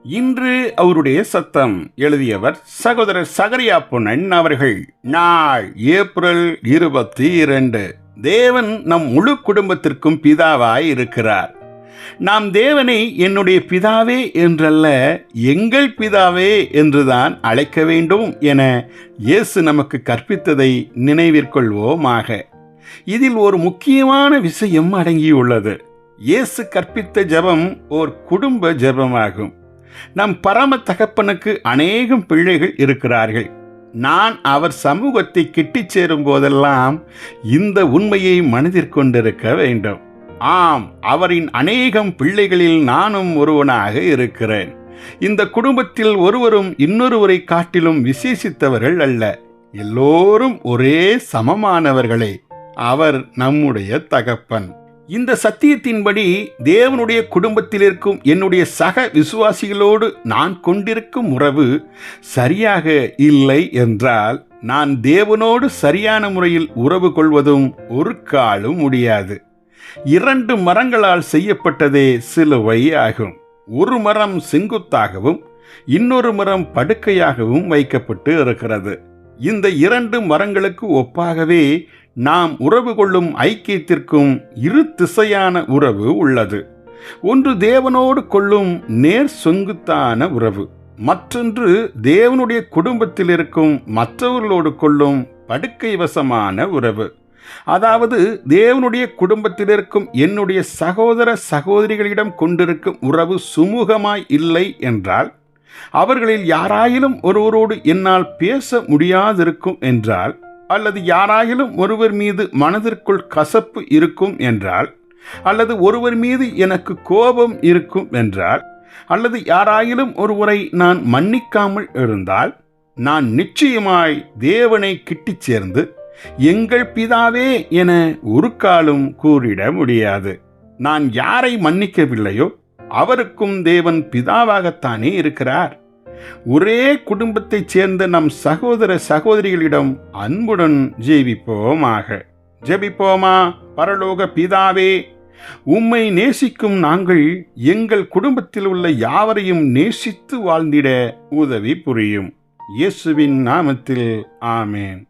இன்று அவருடைய சத்தம். எழுதியவர் சகோதரர் சகரியா பொன்னன் அவர்கள். நாள் ஏப்ரல் 22. தேவன் நம் முழு குடும்பத்திற்கும் பிதாவாய் இருக்கிறார். நாம் தேவனை என்னுடைய பிதாவே என்றல்ல, எங்கள் பிதாவே என்றுதான் அழைக்க வேண்டும் என இயேசு நமக்கு கற்பித்ததை நினைவிற்கொள்வோமாக. இதில் ஒரு முக்கியமான விஷயம் அடங்கியுள்ளது. இயேசு கற்பித்த ஜெபம் ஓர் குடும்ப ஜெபமாகும். நம் பரம தகப்பனுக்கு அநேகம் பிள்ளைகள் இருக்கிறார்கள். நான் அவர் சமூகத்தை கிட்டிச் சேரும் போதெல்லாம் இந்த உண்மையை மனதிற்கொண்டிருக்க வேண்டும். ஆம், அவரின் அநேகம் பிள்ளைகளில் நானும் ஒருவனாக இருக்கிறேன். இந்த குடும்பத்தில் ஒருவரும் இன்னொருவரை காட்டிலும் விசேஷித்தவர்கள் அல்ல. எல்லோரும் ஒரே சமமானவர்களே. அவர் நம்முடைய தகப்பன். இந்த சத்தியத்தின்படி தேவனுடைய குடும்பத்தில் இருக்கும் என்னுடைய சக விசுவாசிகளோடு நான் கொண்டிருக்கும் உறவு சரியாக இல்லை என்றால், நான் தேவனோடு சரியான முறையில் உறவு கொள்வதும் ஒரு காலும் முடியாது. 2 மரங்களால் செய்யப்பட்டதே சிலுவை ஆகும். ஒரு மரம் செங்குத்தாகவும் இன்னொரு மரம் படுக்கையாகவும் வைக்கப்பட்டு இருக்கிறது. இந்த 2 மரங்களுக்கு ஒப்பாகவே நாம் உறவு கொள்ளும் ஐக்கியத்திற்கும் இரு திசையான உறவு உள்ளது. ஒன்று தேவனோடு கொள்ளும் நேர் செங்குத்தான உறவு, மற்றொன்று தேவனுடைய குடும்பத்தில் இருக்கும் மற்றவர்களோடு கொள்ளும் படுக்கை வசமான உறவு. அதாவது தேவனுடைய குடும்பத்தில் இருக்கும் என்னுடைய சகோதர சகோதரிகளிடம் கொண்டிருக்கும் உறவு சுமூகமாய் இல்லை என்றால், அவர்களில் யாராயிலும் ஒருவரோடு என்னால் பேச முடியாதிருக்கும் என்றால், அல்லது யாராயிலும் ஒருவர் மீது மனதிற்குள் கசப்பு இருக்கும் என்றால், அல்லது ஒருவர் மீது எனக்கு கோபம் இருக்கும் என்றால், அல்லது யாராயிலும் ஒருவரை நான் மன்னிக்காமல் இருந்தால், நான் நிச்சயமாய் தேவனை கிட்டிச் சேர்ந்து எங்கள் பிதாவே என ஒரு காலும் கூறிட முடியாது. நான் யாரை மன்னிக்கவில்லையோ அவருக்கும் தேவன் பிதாவாகத்தானே இருக்கிறார். ஒரே குடும்பத்தைச் சேர்ந்த நம் சகோதர சகோதரிகளிடம் அன்புடன் ஜெபிப்போமாக. ஜெபிப்போமா? பரலோக பிதாவே, உம்மை நேசிக்கும் நாங்கள் எங்கள் குடும்பத்தில் உள்ள யாவரையும் நேசித்து வாழ்ந்திட உதவி புரியும். இயேசுவின் நாமத்தில் ஆமேன்.